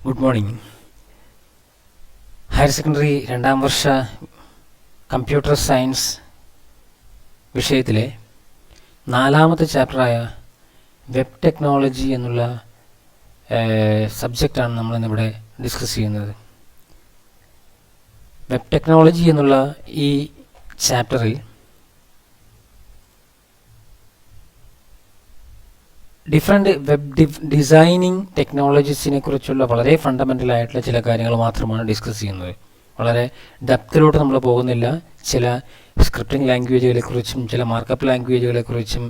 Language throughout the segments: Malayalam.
Good morning. ഹയർ സെക്കൻഡറി 2ാം വർഷ കമ്പ്യൂട്ടർ സയൻസ് വിഷയത്തിലെ 4ാമത്തെ ചാപ്റ്ററായ വെബ് ടെക്നോളജി എന്നുള്ള സബ്ജക്റ്റാണ് നമ്മളിന്നിവിടെ ഡിസ്കസ് ചെയ്യുന്നത്. വെബ് ടെക്നോളജി എന്നുള്ള ഈ ചാപ്റ്ററിൽ ഡിഫറെൻ്റ് വെബ് ഡിസൈനിങ് ടെക്നോളജീസിനെ കുറിച്ചുള്ള വളരെ ഫണ്ടമെൻ്റൽ ആയിട്ടുള്ള ചില കാര്യങ്ങൾ മാത്രമാണ് ഡിസ്കസ് ചെയ്യുന്നത്. വളരെ ഡെപ്തിലോട്ട് നമ്മൾ പോകുന്നില്ല. ചില സ്ക്രിപ്റ്റിംഗ് ലാംഗ്വേജുകളെ കുറിച്ചും ചില മാർക്കപ്പ് ലാംഗ്വേജുകളെ കുറിച്ചും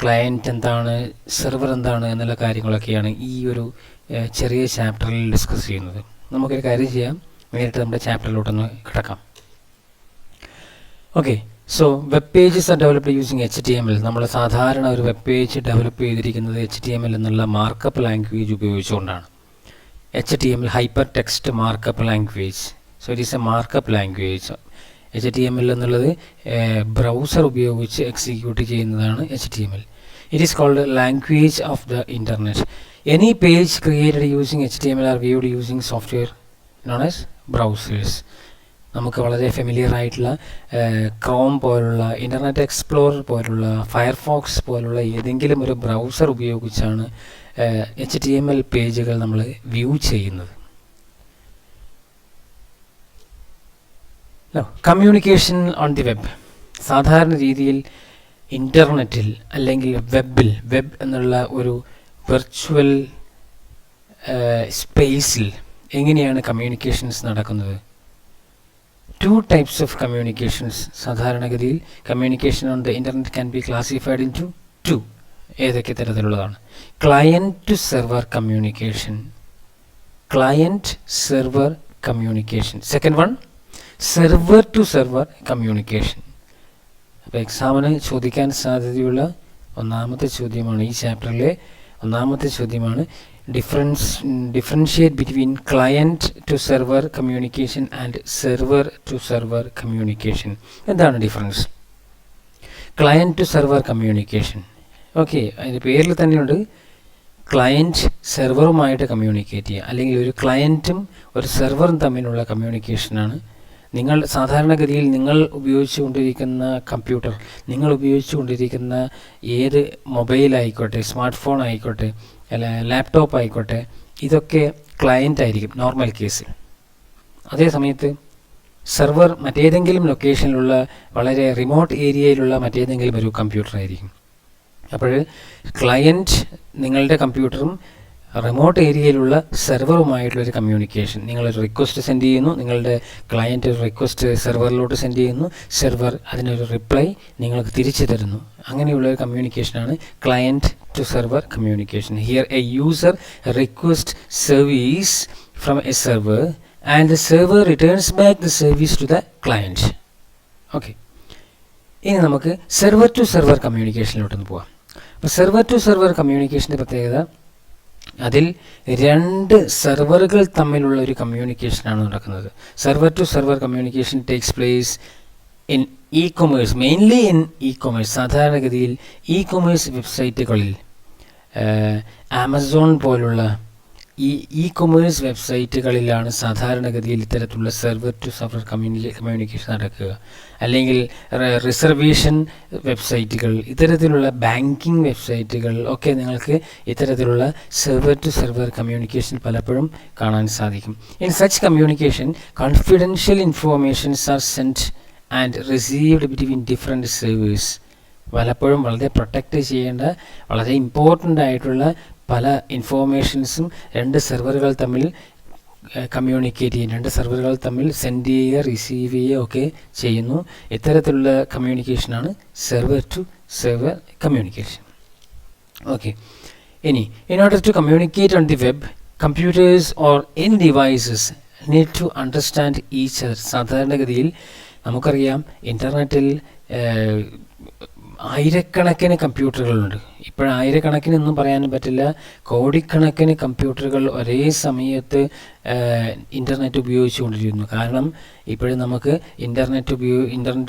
ക്ലയൻറ്റ് എന്താണ്, സെർവർ എന്താണ് എന്നുള്ള കാര്യങ്ങളൊക്കെയാണ് ഈ ഒരു ചെറിയ ചാപ്റ്ററിൽ ഡിസ്കസ് ചെയ്യുന്നത്. നമുക്കൊരു കാര്യം ചെയ്യാം, നേരിട്ട് നമ്മുടെ ചാപ്റ്ററിലോട്ടൊന്ന് കിടക്കാം. Okay, so web pages are developed using HTML. നമ്മൾ സാധാരണ ഒരു വെബ് പേജ് ഡെവലപ്പ് ചെയ്തിരിക്കുന്നത് HTML എന്നുള്ള മാർക്കപ്പ് ലാംഗ്വേജ് ഉപയോഗിച്ചുകൊണ്ടാണ്. HTML hyper text markup language. So it is a markup language. HTML എന്നുള്ളത് ബ്രൗസർ ഉപയോഗിച്ച് എക്സിക്യൂട്ട് ചെയ്യുന്നതാണ് HTML. It is called language of the internet. Any page created using HTML are viewed using software known as browsers. നമുക്ക് വളരെ ഫെമിലിയർ ആയിട്ടുള്ള ക്രോം പോലുള്ള, ഇൻ്റർനെറ്റ് എക്സ്പ്ലോറർ പോലുള്ള, ഫയർഫോക്സ് പോലുള്ള ഏതെങ്കിലും ഒരു ബ്രൗസർ ഉപയോഗിച്ചാണ് HTML പേജുകൾ നമ്മൾ വ്യൂ ചെയ്യുന്നത്. Communication on the web. സാധാരണ രീതിയിൽ ഇൻ്റർനെറ്റിൽ അല്ലെങ്കിൽ വെബ് എന്നുള്ള ഒരു വെർച്വൽ സ്പേസിൽ എങ്ങനെയാണ് കമ്മ്യൂണിക്കേഷൻസ് നടക്കുന്നത്? 2 types of communications. സാധാരണഗതിയിൽ communication on the internet can be classified into 2. ഏതൊക്കെ തരത്തിലുള്ളതാണ്? Client to server communication. Client server communication. Second one server to server communication. അപ്പോൾ എക്സാമിന് ചോദിക്കാൻ സാധ്യതയുള്ള ഒന്നാമത്തെ ചോദ്യമാണ്, ഈ ചാപ്റ്ററിലെ ഒന്നാമത്തെ ചോദ്യമാണ് differentiate between client to server communication and server to server communication. എന്താണ് difference? Client to server communication. Okay, അതിൻ്റെ പേരിൽ തന്നെയുണ്ട് ക്ലയൻറ്റ് സെർവറുമായിട്ട് കമ്മ്യൂണിക്കേറ്റ് ചെയ്യുക, അല്ലെങ്കിൽ ഒരു ക്ലയൻറ്റും ഒരു സെർവറും തമ്മിലുള്ള കമ്മ്യൂണിക്കേഷനാണ്. നിങ്ങൾ സാധാരണഗതിയിൽ നിങ്ങൾ ഉപയോഗിച്ചുകൊണ്ടിരിക്കുന്ന കമ്പ്യൂട്ടർ, നിങ്ങൾ ഉപയോഗിച്ചുകൊണ്ടിരിക്കുന്ന ഏത് മൊബൈലായിക്കോട്ടെ, സ്മാർട്ട് ഫോൺ ആയിക്കോട്ടെ, അല്ല ലാപ്ടോപ്പ് ആയിക്കോട്ടെ, ഇതൊക്കെ ക്ലയൻ്റ് ആയിരിക്കും നോർമൽ കേസിൽ. അതേ സമയത്ത് സെർവർ മറ്റേതെങ്കിലും ലൊക്കേഷനിലുള്ള വളരെ റിമോട്ട് ഏരിയയിലുള്ള മറ്റേതെങ്കിലും ഒരു കമ്പ്യൂട്ടർ ആയിരിക്കും. അപ്പോൾ ക്ലയൻറ്റ് നിങ്ങളുടെ കമ്പ്യൂട്ടറും റിമോട്ട് ഏരിയയിലുള്ള സെർവറുമായിട്ടുള്ളൊരു കമ്മ്യൂണിക്കേഷൻ. നിങ്ങളൊരു റിക്വസ്റ്റ് സെൻഡ് ചെയ്യുന്നു, നിങ്ങളുടെ ക്ലയൻറ്റ് ഒരു റിക്വസ്റ്റ് സെർവറിലോട്ട് സെൻഡ് ചെയ്യുന്നു, സെർവർ അതിനൊരു റിപ്ലൈ നിങ്ങൾക്ക് തിരിച്ചു തരുന്നു. അങ്ങനെയുള്ള ഒരു കമ്മ്യൂണിക്കേഷനാണ് client to server communication. Here a user request service from a server and the server returns back the service to the client. Okay, ഇനി നമുക്ക് സെർവർ ടു സെർവർ കമ്മ്യൂണിക്കേഷനിലോട്ടൊന്ന് പോവാം. അപ്പോൾ സെർവർ ടു സെർവർ കമ്മ്യൂണിക്കേഷൻ്റെ പ്രത്യേകത, അതിൽ 2 സെർവറുകൾ തമ്മിലുള്ള ഒരു കമ്മ്യൂണിക്കേഷനാണ് നടക്കുന്നത്. Server to server communication takes place in e-commerce, mainly in e-commerce. സാധാരണഗതിയിൽ ഇ-കൊമേഴ്സ് വെബ്സൈറ്റുകളിൽ, ആമസോൺ പോലുള്ള ഇ-കൊമേഴ്സ് വെബ്സൈറ്റുകളിലാണ് സാധാരണഗതിയിൽ ഇത്തരത്തിലുള്ള സെർവർ ടു സെർവർ കമ്മ്യൂണിക്കേഷൻ നടക്കുക. അല്ലെങ്കിൽ റിസർവേഷൻ വെബ്സൈറ്റുകൾ, ഇത്തരത്തിലുള്ള ബാങ്കിങ് വെബ്സൈറ്റുകൾ ഒക്കെ നിങ്ങൾക്ക് ഇത്തരത്തിലുള്ള സെർവർ ടു സെർവർ കമ്മ്യൂണിക്കേഷൻ പലപ്പോഴും കാണാൻ സാധിക്കും. In such communication confidential informations are sent and received between different servers. പലപ്പോഴും വളരെ പ്രൊട്ടക്റ്റ് ചെയ്യേണ്ട, വളരെ ഇമ്പോർട്ടൻ്റ് ആയിട്ടുള്ള പല ഇൻഫോർമേഷൻസും 2 സെർവറുകൾ തമ്മിൽ കമ്മ്യൂണിക്കേറ്റ് ചെയ്യും, 2 സെർവറുകൾ തമ്മിൽ സെൻഡ് ചെയ്യുക, റിസീവ് ചെയ്യുക ഒക്കെ ചെയ്യുന്നു. ഇത്തരത്തിലുള്ള കമ്മ്യൂണിക്കേഷനാണ് server to server communication. Okay, ഇനി in order to communicate on the web, computers or any devices need to understand each other. സാധാരണഗതിയിൽ നമുക്കറിയാം ഇൻ്റർനെറ്റിൽ ആയിരക്കണക്കിന് കമ്പ്യൂട്ടറുകളുണ്ട്. ഇപ്പോഴായിരക്കണക്കിനൊന്നും പറയാനും പറ്റില്ല, കോടിക്കണക്കിന് കമ്പ്യൂട്ടറുകൾ ഒരേ സമയത്ത് ഇൻ്റർനെറ്റ് ഉപയോഗിച്ചുകൊണ്ടിരിക്കുന്നു. കാരണം ഇപ്പോഴും നമുക്ക് ഇൻ്റർനെറ്റ്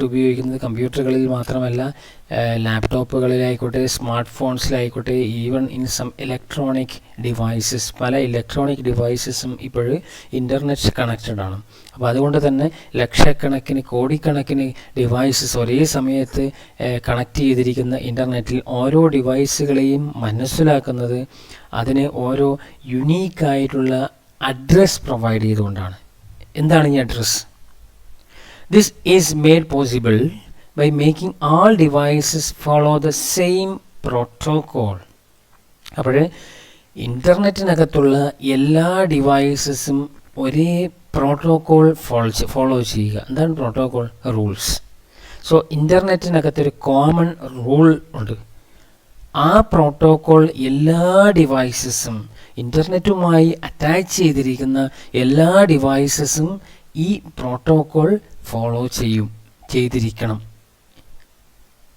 ഉപയോഗിക്കുന്നത് കമ്പ്യൂട്ടറുകളിൽ മാത്രമല്ല, ലാപ്ടോപ്പുകളിലായിക്കോട്ടെ, സ്മാർട്ട് ഫോൺസിലായിക്കോട്ടെ, even in some electronic devices, പല ഇലക്ട്രോണിക് ഡിവൈസസും ഇപ്പോഴും ഇൻ്റർനെറ്റ് കണക്റ്റഡ് ആണ്. അപ്പോൾ അതുകൊണ്ട് തന്നെ ലക്ഷക്കണക്കിന് കോടിക്കണക്കിന് ഡിവൈസസ് ഒരേ സമയത്ത് കണക്ട് ചെയ്തിരിക്കുന്ന ഇൻ്റർനെറ്റിൽ ഓരോ ഡിവൈസുകളെയും മനസ്സിലാക്കുന്നത് അതിന് ഓരോ യുണീക്കായിട്ടുള്ള അഡ്രസ് പ്രൊവൈഡ് ചെയ്തുകൊണ്ടാണ്. എന്താണ് ഈ address? This is made possible by making all devices follow the same protocol. അപ്പോൾ ഇൻ്റർനെറ്റിനകത്തുള്ള എല്ലാ ഡിവൈസസും ഒരേ പ്രോട്ടോകോൾ ഫോളോ ചെയ്യുക. എന്താണ് പ്രോട്ടോകോൾ? റൂൾസ്. സോ ഇൻ്റർനെറ്റിനകത്തൊരു കോമൺ റൂൾ ഉണ്ട്. ആ പ്രോട്ടോകോൾ എല്ലാ ഡിവൈസസും, ഇൻ്റർനെറ്റുമായി അറ്റാച്ച് ചെയ്തിരിക്കുന്ന എല്ലാ ഡിവൈസസും ഈ പ്രോട്ടോകോൾ ഫോളോ ചെയ്തിരിക്കണം.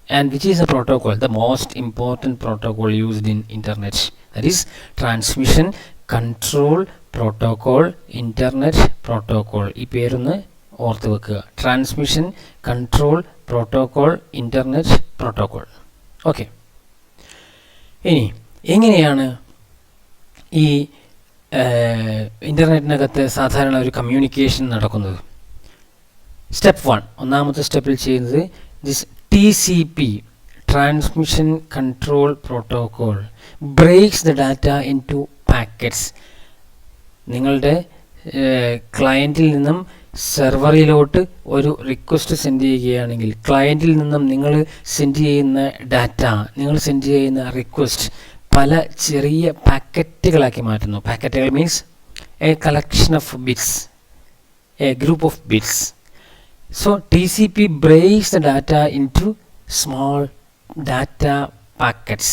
And which is a protocol? The most important protocol used in internet, that is transmission control protocol, internet protocol. ഈ പേരൊന്ന് ഓർത്ത് വെക്കുക. Transmission control protocol, internet protocol. Okay, ഇനി എങ്ങനെയാണ് ഈ ഇൻ്റർനെറ്റിനകത്ത് സാധാരണ ഒരു കമ്മ്യൂണിക്കേഷൻ നടക്കുന്നത്? സ്റ്റെപ്പ് 1, ഒന്നാമത്തെ സ്റ്റെപ്പിൽ ചെയ്യുന്നത് this TCP, Transmission Control Protocol, breaks the data into packets. നിങ്ങളുടെ ക്ലയൻറ്റിൽ നിന്നും സെർവറിലോട്ട് ഒരു റിക്വസ്റ്റ് സെൻഡ് ചെയ്യുകയാണെങ്കിൽ, ക്ലയൻറ്റിൽ നിന്നും നിങ്ങൾ സെൻഡ് ചെയ്യുന്ന ഡാറ്റ, നിങ്ങൾ സെൻഡ് ചെയ്യുന്ന റിക്വസ്റ്റ് പല ചെറിയ പാക്കറ്റുകളാക്കി മാറ്റുന്നു. പാക്കറ്റുകൾ means A collection of bits, A group of bits. So TCP breaks the data into small data packets.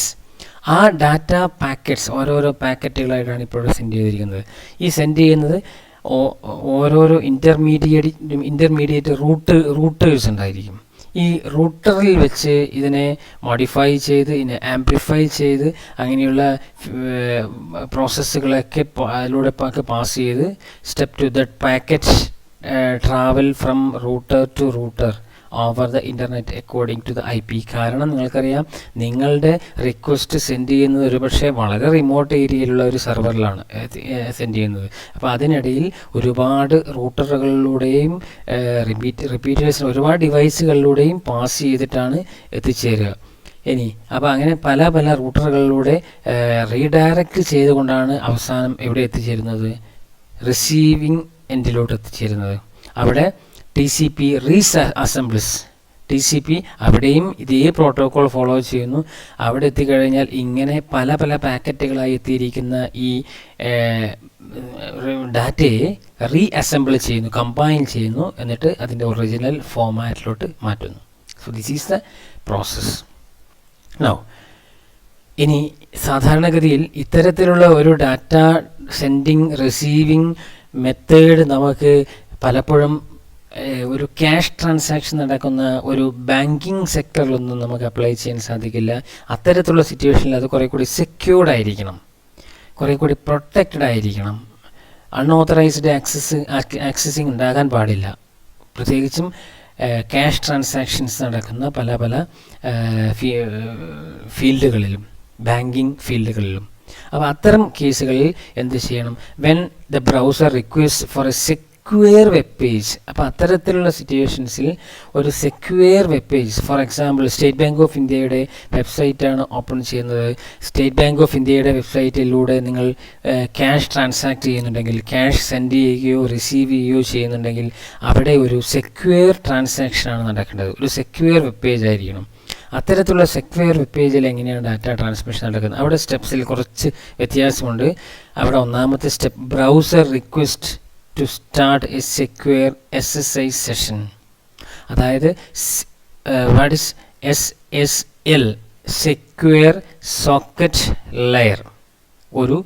ആ ഡാറ്റ പാക്കറ്റ്സ് ഓരോരോ പാക്കറ്റുകളായിട്ടാണ് ഇപ്പോൾ സെൻഡ് ചെയ്തിരിക്കുന്നത്. ഈ സെൻഡ് ചെയ്യുന്നത് ഓരോരോ ഇൻ്റർമീഡിയറ്റ് റൂട്ടേഴ്സ് ഉണ്ടായിരിക്കും. ഈ റൂട്ടറിൽ വെച്ച് ഇതിനെ മോഡിഫൈ ചെയ്ത്, ഇതിനെ ആംപ്ലിഫൈ ചെയ്ത്, അങ്ങനെയുള്ള പ്രോസസ്സുകളൊക്കെ അതിലൂടെ പാസ് ചെയ്ത് step to that packet travel from router to router over the internet according to the IP. കാരണം നിങ്ങൾക്കറിയാം, നിങ്ങളുടെ റിക്വസ്റ്റ് സെൻഡ് ചെയ്യുന്നത് ഒരുപക്ഷെ വളരെ റിമോട്ട് ഏരിയയിലുള്ള ഒരു സെർവറിലാണ് സെൻഡ് ചെയ്യുന്നത്. അപ്പോൾ അതിനിടയിൽ ഒരുപാട് റൂട്ടറുകളിലൂടെയും റിപ്പീറ്റേഴ്സിന് ഒരുപാട് ഡിവൈസുകളിലൂടെയും പാസ് ചെയ്തിട്ടാണ് എത്തിച്ചേരുക. ഇനി അപ്പോൾ അങ്ങനെ പല പല റൂട്ടറുകളിലൂടെ റീഡയറക്റ്റ് ചെയ്തുകൊണ്ടാണ് അവസാനം എവിടെ എത്തിച്ചേരുന്നത്? റിസീവിങ് എൻഡിലോട്ട് എത്തിച്ചേരുന്നത്. അവിടെ TCP റീഅസംബ്ലിസ്. TCP അവിടെയും ഇതേ പ്രോട്ടോകോൾ ഫോളോ ചെയ്യുന്നു. അവിടെ എത്തിക്കഴിഞ്ഞാൽ ഇങ്ങനെ പല പല പാക്കറ്റുകളായി എത്തിയിരിക്കുന്ന ഈ ഡാറ്റയെ റീഅസംബിൾ ചെയ്യുന്നു, കമ്പൈൻ ചെയ്യുന്നു, എന്നിട്ട് അതിൻ്റെ ഒറിജിനൽ ഫോമാറ്റിലോട്ട് മാറ്റുന്നു. So this is the process. Now ഇനി സാധാരണഗതിയിൽ ഇത്തരത്തിലുള്ള ഒരു ഡാറ്റ സെൻഡിങ് റിസീവിങ് മെത്തേഡ് നമുക്ക് പലപ്പോഴും ഒരു ക്യാഷ് ട്രാൻസാക്ഷൻ നടക്കുന്ന ഒരു ബാങ്കിങ് സെക്ടറിലൊന്നും നമുക്ക് അപ്ലൈ ചെയ്യാൻ സാധിക്കില്ല. അത്തരത്തിലുള്ള സിറ്റുവേഷനിൽ അത് കുറേ കൂടി സെക്യൂർഡ് ആയിരിക്കണം, കുറേ കൂടി പ്രൊട്ടക്റ്റഡ് ആയിരിക്കണം. അൺഓത്തറൈസ്ഡ് ആക്സസിങ് ഉണ്ടാകാൻ പാടില്ല. പ്രത്യേകിച്ചും ക്യാഷ് ട്രാൻസാക്ഷൻസ് നടക്കുന്ന പല പല ഫീൽഡുകളിലും, ബാങ്കിങ് ഫീൽഡുകളിലും. അപ്പോൾ അത്തരം കേസുകളിൽ എന്ത് ചെയ്യണം? When the browser request for A secure web page. അപ്പോൾ അത്തരത്തിലുള്ള സിറ്റുവേഷൻസിൽ ഒരു secure web page, for example state Bank of ഇന്ത്യയുടെ വെബ്സൈറ്റാണ് ഓപ്പൺ ചെയ്യുന്നത്. സ്റ്റേറ്റ് ബാങ്ക് ഓഫ് ഇന്ത്യയുടെ വെബ്സൈറ്റിലൂടെ നിങ്ങൾ ക്യാഷ് ട്രാൻസാക്ട് ചെയ്യുന്നുണ്ടെങ്കിൽ, ക്യാഷ് സെൻഡ് ചെയ്യുകയോ റിസീവ് ചെയ്യുകയോ ചെയ്യുന്നുണ്ടെങ്കിൽ അവിടെ ഒരു സെക്യൂർ ട്രാൻസാക്ഷനാണ് നടക്കേണ്ടത്. ഒരു സെക്യൂർ വെബ് പേജ് ആയിരിക്കണം. അത്തരത്തിലുള്ള സെക്യൂർ വെബ് പേജിൽ എങ്ങനെയാണ് ഡാറ്റ ട്രാൻസ്മിഷൻ നടക്കുന്നത്? അവിടെ സ്റ്റെപ്സിൽ കുറച്ച് വ്യത്യാസമുണ്ട്. അവിടെ ഒന്നാമത്തെ step, browser request to start a secure SSI session. അതായത് what is SSL, secure socket layer. ഒരു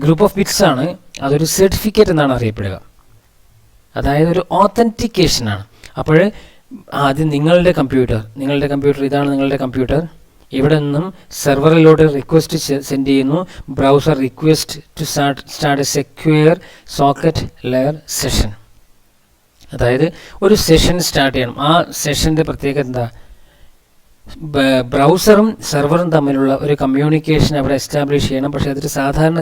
ഗ്രൂപ്പ് ഓഫ് ബിറ്റ്സ് ആണ്. അതൊരു സർട്ടിഫിക്കറ്റ് എന്നാണ് അറിയപ്പെടുക. അതായത് ഒരു ഓത്തൻറ്റിക്കേഷനാണ്. അപ്പോൾ ആദ്യം നിങ്ങളുടെ കമ്പ്യൂട്ടർ ഇതാണ് നിങ്ങളുടെ കമ്പ്യൂട്ടർ. ഇവിടെ നിന്നും സെർവറിലോട്ട് റിക്വസ്റ്റ് സെൻഡ് ചെയ്യുന്നു. Browser request to start a secure socket layer session. അതായത് ഒരു സെഷൻ സ്റ്റാർട്ട് ചെയ്യണം. ആ സെഷൻ്റെ പ്രത്യേകത എന്താ? ബ്രൗസറും സെർവറും തമ്മിലുള്ള ഒരു കമ്മ്യൂണിക്കേഷൻ അവിടെ എസ്റ്റാബ്ലിഷ് ചെയ്യണം. പക്ഷേ അതൊരു സാധാരണ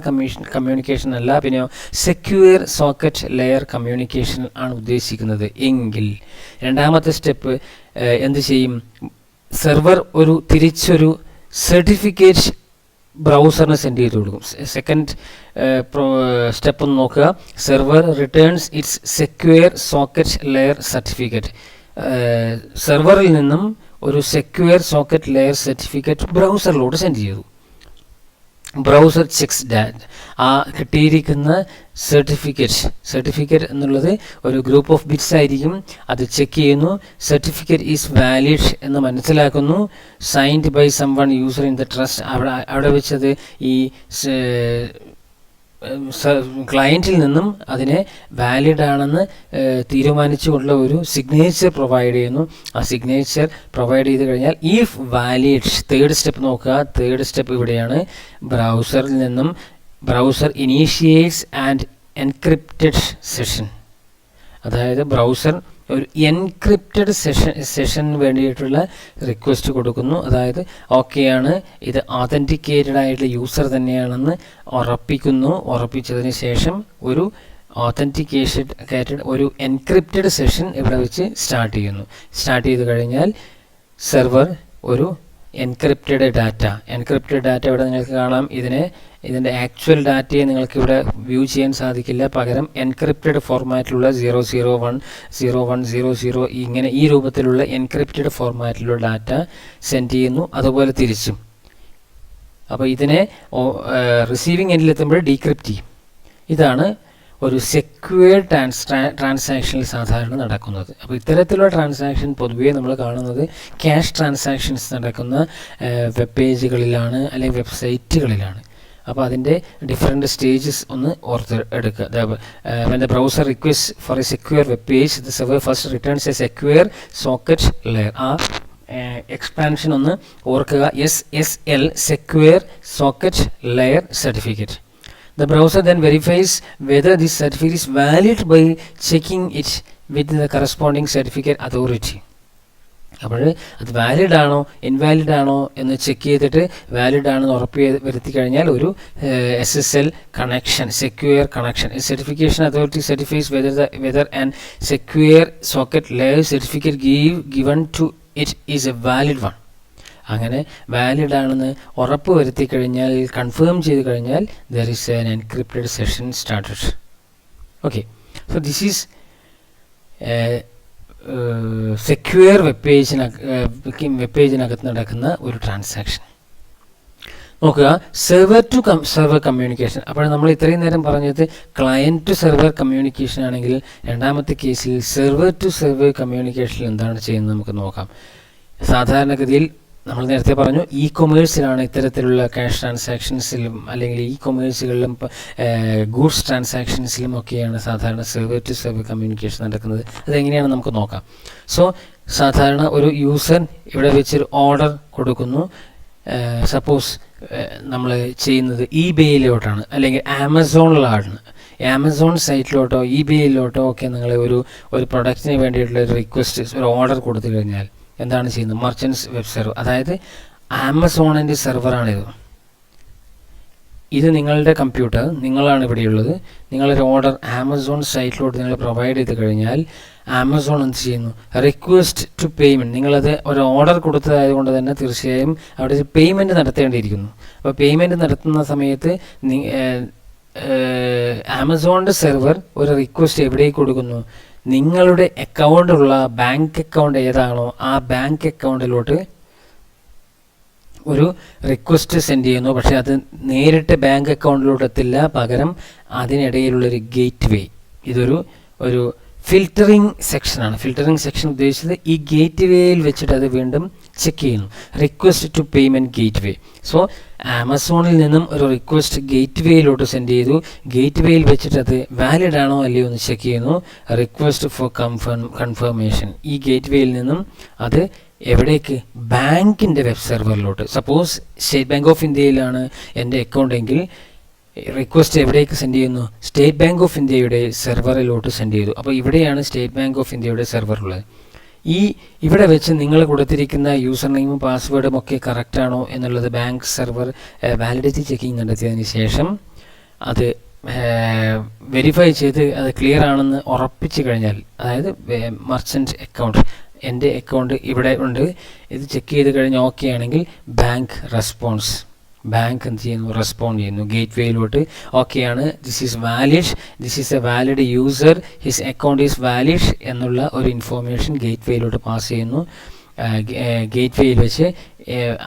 കമ്മ്യൂണിക്കേഷൻ അല്ല, പിന്നെ സെക്യൂർ സോക്കറ്റ് ലെയർ കമ്മ്യൂണിക്കേഷൻ ആണ് ഉദ്ദേശിക്കുന്നത് എങ്കിൽ രണ്ടാമത്തെ സ്റ്റെപ്പ് എന്ത് ചെയ്യും? സെർവർ തിരിച്ചൊരു സർട്ടിഫിക്കറ്റ് ബ്രൗസറിന് സെൻഡ് ചെയ്ത് കൊടുക്കും. സെക്കൻഡ് സ്റ്റെപ്പ് ഒന്ന് നോക്കുക. Server returns its secure socket layer certificate. സെർവറിൽ നിന്നും ഒരു സെക്യൂർ സോക്കറ്റ് ലെയർ സർട്ടിഫിക്കറ്റ് ബ്രൗസറിലോട്ട് സെൻഡ് ചെയ്തു. Browser checks that. ആ കിട്ടിയിരിക്കുന്ന സർട്ടിഫിക്കറ്റ് എന്നുള്ളത് ഒരു ഗ്രൂപ്പ് ഓഫ് ബിറ്റ്സ് ആയിരിക്കും. അത് ചെക്ക് ചെയ്യുന്നു. സർട്ടിഫിക്കറ്റ് ഈസ് വാലിഡ് എന്ന് മനസ്സിലാക്കുന്നു. Signed by some one user in the trust. അവിടെ വെച്ചത് ഈ ക്ലയൻറ്റിൽ നിന്നും അതിനെ വാലിഡ് ആണെന്ന് തീരുമാനിച്ചുകൊണ്ടുള്ള ഒരു സിഗ്നേച്ചർ പ്രൊവൈഡ് ചെയ്യുന്നു. ആ സിഗ്നേച്ചർ പ്രൊവൈഡ് ചെയ്ത് കഴിഞ്ഞാൽ ഇഫ് വാലിഡ്, തേർഡ് സ്റ്റെപ്പ് നോക്കുക. തേർഡ് സ്റ്റെപ്പ് ഇവിടെയാണ്. ബ്രൗസറിൽ നിന്നും browser initiates and encrypted session. അതായത് ബ്രൗസർ ഒരു എൻക്രിപ്റ്റഡ് സെഷന് വേണ്ടിയിട്ടുള്ള റിക്വസ്റ്റ് കൊടുക്കുന്നു. അതായത് ഓക്കെയാണ്, ഇത് ഓതൻറ്റിക്കേറ്റഡ് ആയിട്ടുള്ള യൂസർ തന്നെയാണെന്ന് ഉറപ്പിച്ചതിന് ശേഷം ഒരു ഓതൻറ്റിക്കേറ്റഡ് ഒരു എൻക്രിപ്റ്റഡ് സെഷൻ ഇവിടെ വെച്ച് സ്റ്റാർട്ട് ചെയ്ത് കഴിഞ്ഞാൽ സെർവർ ഒരു എൻക്രിപ്റ്റഡ് ഡാറ്റ ഇവിടെ നിങ്ങൾക്ക് കാണാം. ഇതിൻ്റെ ആക്ച്വൽ ഡാറ്റയെ നിങ്ങൾക്കിവിടെ വ്യൂ ചെയ്യാൻ സാധിക്കില്ല. പകരം എൻക്രിപ്റ്റഡ് ഫോർമാറ്റിലുള്ള 0010100 ഇങ്ങനെ ഈ രൂപത്തിലുള്ള എൻക്രിപ്റ്റഡ് ഫോർമാറ്റിലുള്ള ഡാറ്റ സെൻഡ് ചെയ്യുന്നു. അതുപോലെ തിരിച്ചും. അപ്പോൾ ഇതിനെ റിസീവിംഗ് എൻഡിലെത്തുമ്പോൾ ഡീക്രിപ്റ്റ് ചെയ്യും. ഇതാണ് ഒരു സെക്യൂർ ട്രാൻസാക്ഷനിൽ സാധാരണ നടക്കുന്നത്. അപ്പോൾ ഇത്തരത്തിലുള്ള ട്രാൻസാക്ഷൻ പൊതുവേ നമ്മൾ കാണുന്നത് ക്യാഷ് ട്രാൻസാക്ഷൻസ് നടക്കുന്ന വെബ് പേജുകളിലാണ് അല്ലെങ്കിൽ വെബ്സൈറ്റുകളിലാണ്. അപ്പോൾ അതിൻ്റെ ഡിഫറെൻറ്റ് സ്റ്റേജസ് ഒന്ന് എടുക്കുക. when the browser requests for a secure web page, the server first returns a secure socket layer. ആ എക്സ്പാൻഷൻ ഒന്ന് ഓർക്കുക. SSL secure socket layer certificate. The browser then verifies whether this certificate is valid by checking it with the corresponding certificate authority. അപ്പോൾ അത് വാലിഡ് ആണോ ഇൻവാലിഡ് ആണോ എന്ന് ചെക്ക് ചെയ്തിട്ട് വാലിഡ് ആണെന്ന് വരുത്തി കഴിഞ്ഞാൽ ഒരു SSL connection, secure connection, certification authority certifies whether and secure socket layer certificate given to it is a valid one. അങ്ങനെ വാലിഡ് ആണെന്ന് ഉറപ്പ് വരുത്തി കഴിഞ്ഞാൽ, കൺഫേം ചെയ്ത് കഴിഞ്ഞാൽ there is an encrypted session started. Okay, so this is secure web പേജിനകത്ത് നടക്കുന്ന ഒരു ട്രാൻസാക്ഷൻ. നോക്കുക, സെർവർ ടു സെർവർ കമ്മ്യൂണിക്കേഷൻ. അപ്പോൾ നമ്മൾ ഇത്രയും നേരം പറഞ്ഞത് ക്ലയൻറ്റ് ടു സെർവർ കമ്മ്യൂണിക്കേഷൻ ആണെങ്കിൽ രണ്ടാമത്തെ കേസിൽ സെർവർ ടു സെർവർ കമ്മ്യൂണിക്കേഷനിൽ എന്താണ് ചെയ്യുന്നത് നമുക്ക് നോക്കാം. സാധാരണഗതിയിൽ നമ്മൾ നേരത്തെ പറഞ്ഞു കൊമേഴ്സിലാണ് ഇത്തരത്തിലുള്ള ക്യാഷ് ട്രാൻസാക്ഷൻസിലും അല്ലെങ്കിൽ കൊമേഴ്സുകളിലും ഗൂഡ്സ് ട്രാൻസാക്ഷൻസിലും ഒക്കെയാണ് സാധാരണ സെർവർ ടു സെർവർ കമ്മ്യൂണിക്കേഷൻ നടക്കുന്നത്. അതെങ്ങനെയാണ് നമുക്ക് നോക്കാം. സോ സാധാരണ ഒരു യൂസർ ഇവിടെ വെച്ചൊരു ഓർഡർ കൊടുക്കുന്നു. സപ്പോസ് നമ്മൾ ചെയ്യുന്നത് eBayയിലോട്ടാണ് അല്ലെങ്കിൽ ആമസോണിലാണ്. ആമസോൺ സൈറ്റിലോട്ടോ eBayയിലോട്ടോ ഒക്കെ നിങ്ങൾ ഒരു പ്രൊഡക്റ്റിന് വേണ്ടിയിട്ടുള്ള ഒരു റിക്വസ്റ്റ്, ഒരു ഓർഡർ കൊടുത്തു കഴിഞ്ഞാൽ എന്താണ് ചെയ്യുന്നത്? മർച്ചൻസ് വെബ് സെർവർ, അതായത് ആമസോണിൻ്റെ സെർവറാണിത്. ഇത് നിങ്ങളുടെ കമ്പ്യൂട്ടർ, നിങ്ങളാണ് ഇവിടെയുള്ളത്. നിങ്ങളൊരു ഓർഡർ ആമസോൺ സൈറ്റിലോട്ട് നിങ്ങൾ പ്രൊവൈഡ് ചെയ്ത് കഴിഞ്ഞാൽ ആമസോൺ എന്ത് ചെയ്യുന്നു? Request to payment. നിങ്ങളത് ഒരു ഓർഡർ കൊടുത്തതായതുകൊണ്ട് തന്നെ തീർച്ചയായും അവിടെ ഒരു പേയ്മെൻറ്റ് നടത്തേണ്ടിയിരിക്കുന്നു. അപ്പോൾ പേയ്മെൻറ്റ് നടത്തുന്ന സമയത്ത് ആമസോണിൻ്റെ സെർവർ ഒരു റിക്വസ്റ്റ് എവിടേക്ക് കൊടുക്കുന്നു? നിങ്ങളുടെ അക്കൗണ്ടുള്ള ബാങ്ക് അക്കൗണ്ട് ഏതാണോ ആ ബാങ്ക് അക്കൗണ്ടിലോട്ട് ഒരു റിക്വസ്റ്റ് സെൻഡ് ചെയ്യുന്നു. പക്ഷേ അത് നേരിട്ട് ബാങ്ക് അക്കൗണ്ടിലോട്ട് എത്തില്ല, പകരം അതിനിടയിലുള്ളൊരു ഗേറ്റ് വേ. ഇതൊരു ഫിൽറ്ററിംഗ് സെക്ഷനാണ്. ഫിൽറ്ററിംഗ് സെക്ഷൻ ഉദ്ദേശിച്ചത് ഈ ഗേറ്റ് വേയിൽ വെച്ചിട്ട് അത് വീണ്ടും ചെക്ക് ചെയ്യുന്നു. Request to payment gateway. So ആമസോണിൽ നിന്നും ഒരു റിക്വസ്റ്റ് ഗേറ്റ് വേയിലോട്ട് സെൻഡ് ചെയ്തു. ഗേറ്റ് വേയിൽ വെച്ചിട്ട് അത് വാലിഡ് ആണോ അല്ലയോ എന്ന് ചെക്ക് ചെയ്യുന്നു. Request for confirmation. ഈ ഗേറ്റ് വേയിൽ നിന്നും അത് എവിടേക്ക്? ബാങ്കിൻ്റെ വെബ് സെർവറിലോട്ട്. സപ്പോസ് സ്റ്റേറ്റ് ബാങ്ക് ഓഫ് ഇന്ത്യയിലാണ് എൻ്റെ അക്കൗണ്ട് എങ്കിൽ റിക്വസ്റ്റ് എവിടേക്ക് സെൻഡ് ചെയ്യുന്നു? സ്റ്റേറ്റ് ബാങ്ക് ഓഫ് ഇന്ത്യയുടെ സെർവറിലോട്ട് സെൻഡ് ചെയ്തു. അപ്പോൾ ഇവിടെയാണ് സ്റ്റേറ്റ് ബാങ്ക് ഓഫ് ഇന്ത്യയുടെ സെർവർ ഉള്ളത്. ഇവിടെ വെച്ച് നിങ്ങൾ കൊടുത്തിരിക്കുന്ന യൂസർ നെയിമും പാസ്വേഡും ഒക്കെ കറക്റ്റാണോ എന്നുള്ളത് ബാങ്ക് സെർവർ വാലിഡിറ്റി ചെക്കിങ് നടത്തിയതിന് ശേഷം അത് വെരിഫൈ ചെയ്ത് അത് ക്ലിയർ ആണെന്ന് ഉറപ്പിച്ചു കഴിഞ്ഞാൽ, അതായത് മർച്ചൻ്റ് അക്കൗണ്ട്, എൻ്റെ അക്കൗണ്ട് ഇവിടെ ഉണ്ട്, ഇത് ചെക്ക് ചെയ്ത് കഴിഞ്ഞ് ഓക്കെ ആണെങ്കിൽ ബാങ്ക് എന്ത് ചെയ്യുന്നു? റെസ്പോണ്ട് ചെയ്യുന്നു ഗേറ്റ് വേയിലോട്ട്. ഓക്കെയാണ്, this is valid, this is a valid user, his account is valid എന്നുള്ള ഒരു ഇൻഫോർമേഷൻ ഗേറ്റ് വേയിലോട്ട് പാസ് ചെയ്യുന്നു. ഗേറ്റ് വേയിൽ വെച്ച്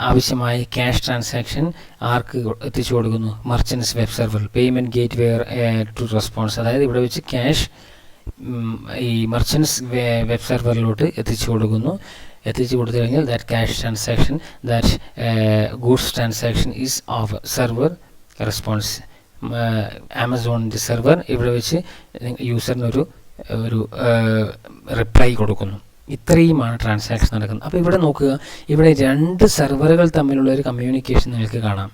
ആവശ്യമായ ക്യാഷ് ട്രാൻസാക്ഷൻ ആർക്ക് എത്തിച്ചു കൊടുക്കുന്നു? Merchants web server, payment gateway to response. അതായത് ഇവിടെ വെച്ച് ക്യാഷ് ഈ മർച്ചൻസ് വെബ് സെർവറിലോട്ട് എത്തിച്ചു കൊടുത്തു കഴിഞ്ഞാൽ that cash transaction, that goods transaction is of server response. ആമസോണിൻ്റെ സെർവർ ഇവിടെ വെച്ച് യൂസറിനൊരു റിപ്ലൈ കൊടുക്കുന്നു. ഇത്രയുമാണ് ട്രാൻസാക്ഷൻ നടക്കുന്നത്. അപ്പോൾ ഇവിടെ നോക്കുക, ഇവിടെ 2 സെർവറുകൾ തമ്മിലുള്ള ഒരു കമ്മ്യൂണിക്കേഷൻ നിങ്ങൾക്ക് കാണാം.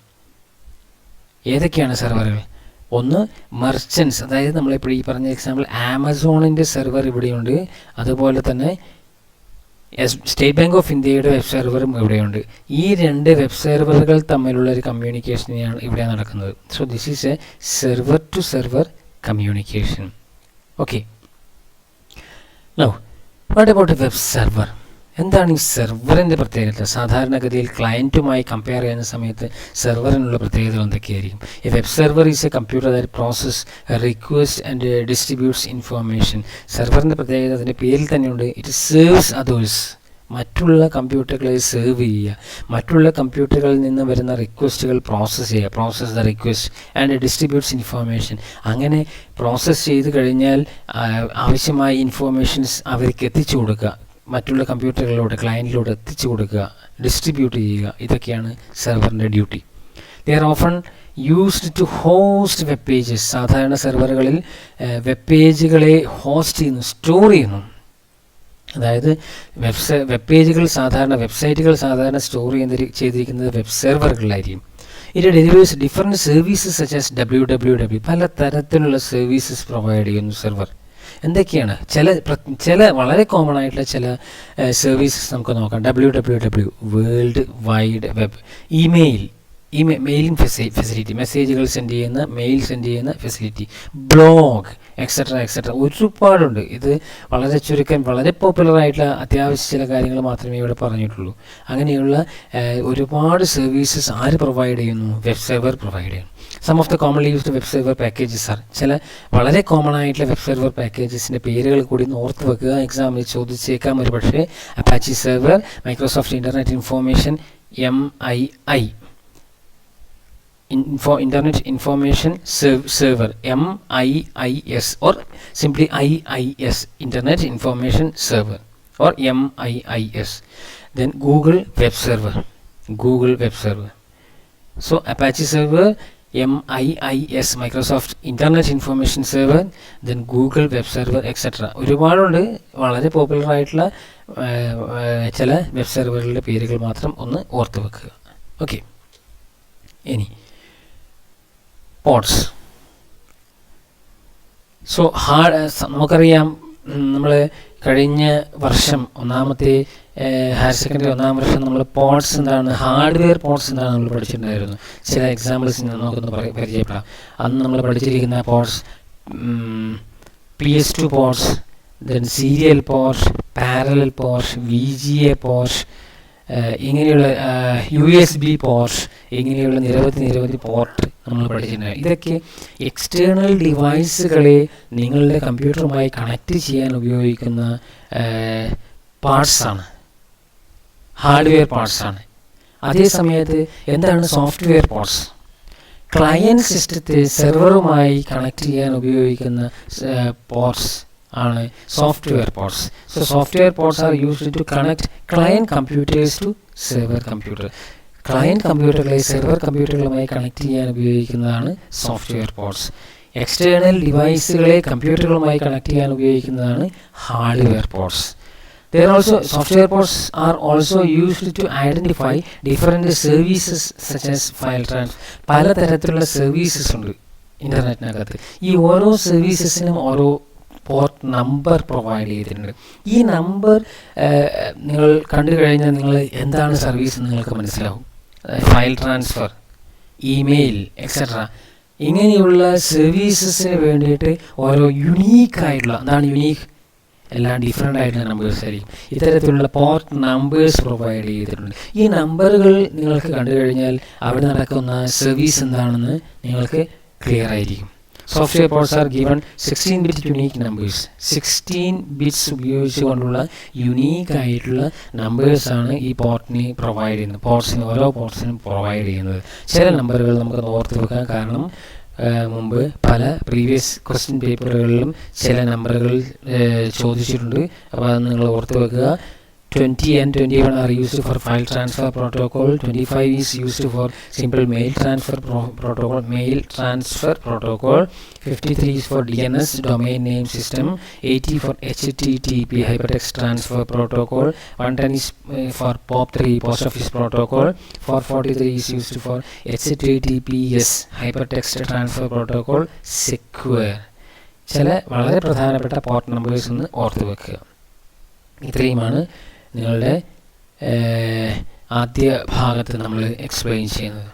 ഏതൊക്കെയാണ് സെർവറുകൾ? ഒന്ന് മർച്ചൻസ്, അതായത് നമ്മളിപ്പോൾ ഈ പറഞ്ഞ എക്സാമ്പിൾ ആമസോണിൻ്റെ സെർവർ ഇവിടെയുണ്ട്, അതുപോലെ തന്നെ സ്റ്റേറ്റ് ബാങ്ക് ഓഫ് ഇന്ത്യയുടെ വെബ് സെർവറും ഇവിടെയുണ്ട്. ഈ 2 വെബ് സെർവറുകൾ തമ്മിലുള്ള ഒരു കമ്മ്യൂണിക്കേഷനെയാണ് ഇവിടെ നടക്കുന്നത്. So this is a server to server communication. Okay, now what about web server? എന്താണ് ഈ സെർവറിൻ്റെ പ്രത്യേകത? സാധാരണഗതിയിൽ ക്ലയൻറ്റുമായി കമ്പയർ ചെയ്യുന്ന സമയത്ത് സെർവറിനുള്ള പ്രത്യേകതകൾ എന്തൊക്കെയായിരിക്കും? A web server is a computer that process request and distributes information. സെർവറിൻ്റെ പ്രത്യേകത അതിൻ്റെ പേരിൽ തന്നെയുണ്ട്. ഇറ്റ് സെർവ്സ് അതേഴ്സ്, മറ്റുള്ള കമ്പ്യൂട്ടറുകളെ സെർവ് ചെയ്യുക, മറ്റുള്ള കമ്പ്യൂട്ടറുകളിൽ നിന്ന് വരുന്ന റിക്വസ്റ്റുകൾ പ്രോസസ്സ് ചെയ്യുക, process the request and distributes information. അങ്ങനെ പ്രോസസ്സ് ചെയ്ത് കഴിഞ്ഞാൽ ആവശ്യമായ ഇൻഫോർമേഷൻസ് അവർക്ക് എത്തിച്ചു കൊടുക്കുക, മറ്റുള്ള കമ്പ്യൂട്ടറുകളിലോട്ട് ക്ലയൻറ്റിലോട്ട് എത്തിച്ചു കൊടുക്കുക, ഡിസ്ട്രിബ്യൂട്ട് ചെയ്യുക. ഇതൊക്കെയാണ് സെർവറിൻ്റെ duty. They are often used to host web pages. സാധാരണ സെർവറുകളിൽ വെബ് പേജുകളെ ഹോസ്റ്റ് ചെയ്യുന്നു, സ്റ്റോർ ചെയ്യുന്നു. അതായത് വെബ് പേജുകൾ സാധാരണ വെബ്സൈറ്റുകൾ സാധാരണ സ്റ്റോർ ചെയ്തിരിക്കുന്നത് വെബ് സെർവറുകളിലായിരിക്കും. ഇത് delivers different services such as www. പല തരത്തിലുള്ള സർവീസസ് പ്രൊവൈഡ് ചെയ്യുന്നു സെർവർ. എന്തൊക്കെയാണ്? ചില വളരെ കോമൺ ആയിട്ടുള്ള ചില സർവീസസ് നമുക്ക് നോക്കാം. www world wide web. Mailing facility, മെസ്സേജുകൾ സെൻഡ് ചെയ്യുന്ന, മെയിൽ സെൻഡ് ചെയ്യുന്ന ഫെസിലിറ്റി, ബ്ലോഗ് എക്സെട്ര ഒരുപാടുണ്ട്. ഇത് വളരെ ചുരുക്കം, വളരെ പോപ്പുലർ ആയിട്ടുള്ള അത്യാവശ്യ ചില കാര്യങ്ങൾ മാത്രമേ ഇവിടെ പറഞ്ഞിട്ടുള്ളൂ. അങ്ങനെയുള്ള ഒരുപാട് സർവീസസ് ആര് പ്രൊവൈഡ് ചെയ്യുന്നു? വെബ് സെർവർ പ്രൊവൈഡ് ചെയ്യുന്നു. Some of the commonly used web server packages are, ചില വളരെ കോമൺ ആയിട്ടുള്ള വെബ് സെർവർ പാക്കേജസിൻ്റെ പേരുകൾ കൂടി ഓർത്ത് വെക്കുക. എക്സാമിൽ ചോദിച്ചേക്കാം ഒരു പക്ഷേ. Apache server, Microsoft internet information MII, Internet Information Server MIIS, or simply IIS, Internet Information Server, or MIIS. Then Google Web Server. So Apache Server, MIIS, Microsoft Internet Information Server, then Google Web Server, etc. ഒരുപാടുണ്ട്. വളരെ പോപ്പുലർ ആയിട്ടുള്ള ചില വെബ് സെർവറുകളുടെ പേരുകൾ മാത്രം ഒന്ന് ഓർത്ത് വെക്കുക. ഓക്കെ, ഇനി പോഡ്സ്. സോ നമുക്കറിയാം, നമ്മൾ കഴിഞ്ഞ വർഷം ഒന്നാമത്തെ ഹയർ സെക്കൻഡറി 1ാം വർഷം നമ്മൾ പോഡ്സ് എന്താണ്, ഹാർഡ്വെയർ പോഡ്സ് എന്താണ് നമ്മൾ പഠിച്ചിട്ടുണ്ടായിരുന്നു. ചില എക്സാമ്പിൾസ് നമുക്കൊന്ന് പരിചയപ്പെടാം. അന്ന് നമ്മൾ പഠിച്ചിരിക്കുന്ന ports PS2 ports, then serial port, parallel port, VGA port, ഇങ്ങനെയുള്ള USB പോർട്ട്, ഇങ്ങനെയുള്ള നിരവധി പോർട്ട് നമ്മൾ പഠിച്ചിട്ടുണ്ട്. ഇതൊക്കെ എക്സ്റ്റേണൽ ഡിവൈസുകളെ നിങ്ങളുടെ കമ്പ്യൂട്ടറുമായി കണക്ട് ചെയ്യാൻ ഉപയോഗിക്കുന്ന പാർട്സാണ്, ഹാർഡ്വെയർ പാർട്സാണ്. അതേസമയത്ത് എന്താണ് സോഫ്റ്റ്വെയർ പോർട്സ്? ക്ലയൻറ്റ് സിസ്റ്റത്തെ സെർവറുമായി കണക്ട് ചെയ്യാൻ ഉപയോഗിക്കുന്ന പോർട്സ് ആണ് software ports. So software ports are used to connect client computers to server computer. Client കമ്പ്യൂട്ടറുകളെ സെർവർ കമ്പ്യൂട്ടറുകളുമായി കണക്ട് ചെയ്യാൻ ഉപയോഗിക്കുന്നതാണ് സോഫ്റ്റ്വെയർ പോർട്സ്. എക്സ്റ്റേണൽ ഡിവൈസുകളെ കമ്പ്യൂട്ടറുകളുമായി കണക്ട് ചെയ്യാൻ ഉപയോഗിക്കുന്നതാണ് hardware ports. There also software ports are also used to identify different services such as file transfer. പലതരത്തിലുള്ള സർവീസസ് ഉണ്ട് ഇൻ്റർനെറ്റിനകത്ത്. ഈ ഓരോ സർവീസസിനും ഓരോ പോർട്ട് നമ്പർ പ്രൊവൈഡ് ചെയ്തിട്ടുണ്ട്. ഈ നമ്പർ നിങ്ങൾ കണ്ടു കഴിഞ്ഞാൽ നിങ്ങൾ എന്താണ് സർവീസ് നിങ്ങൾക്ക് മനസ്സിലാവും. ഫയൽ ട്രാൻസ്ഫർ, ഇമെയിൽ എക്സെട്ര ഇങ്ങനെയുള്ള സർവീസസിന് വേണ്ടിയിട്ട് ഓരോ യുണീക്കായിട്ടുള്ള, എന്താണ് യുണീക്ക്, എല്ലാം ഡിഫറെൻ്റ് ആയിട്ടുള്ള നമ്പേഴ്സ് ആയിരിക്കും. ഇത്തരത്തിലുള്ള പോർട്ട് നമ്പേഴ്സ് പ്രൊവൈഡ് ചെയ്തിട്ടുണ്ട്. ഈ നമ്പറുകൾ നിങ്ങൾക്ക് കണ്ടു കഴിഞ്ഞാൽ അവിടെ നടക്കുന്ന സർവീസ് എന്താണെന്ന് നിങ്ങൾക്ക് ക്ലിയർ ആയിരിക്കും. Software ports are given 16 bit unique numbers. 16 bits ഉപയോഗിച്ചുകൊണ്ടുള്ള യുണീക്ക് ആയിട്ടുള്ള നമ്പേഴ്സാണ് ഈ പോർട്ടിന് പ്രൊവൈഡ് ചെയ്യുന്നത്. പോർട്സിന് ഓരോ പോർട്സിനും പ്രൊവൈഡ് ചെയ്യുന്നത്. ചില നമ്പറുകൾ നമുക്ക് ഓർത്ത് വെക്കാം, കാരണം മുമ്പ് പല പ്രീവിയസ് ക്വസ്റ്റ്യൻ പേപ്പറുകളിലും ചില നമ്പറുകൾ ചോദിച്ചിട്ടുണ്ട്. അപ്പോൾ അത് നിങ്ങൾ ഓർത്ത് വെക്കുക. 20 and 21 are used for file transfer protocol. 25 is used for simple mail transfer protocol. 53 is for DNS, domain name system. 80 for HTTP, hypertext transfer protocol. 110 is for POP3, post office protocol. 443 is used for HTTPS, hypertext transfer protocol, secure. ചില വളരെ പ്രധാനപ്പെട്ട പോർട്ട് നമ്പേഴ്സ് ഒന്ന് ഓർത്ത് വെക്കുക. ഇത്രയുമാണ് നിങ്ങളുടെ ആദ്യ ഭാഗത്ത് നമ്മൾ എക്സ്പ്ലെയിൻ ചെയ്യുന്നത്.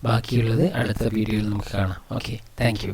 ബാക്കിയുള്ളത് അടുത്ത വീഡിയോയിൽ നമുക്ക് കാണാം. Okay, thank you.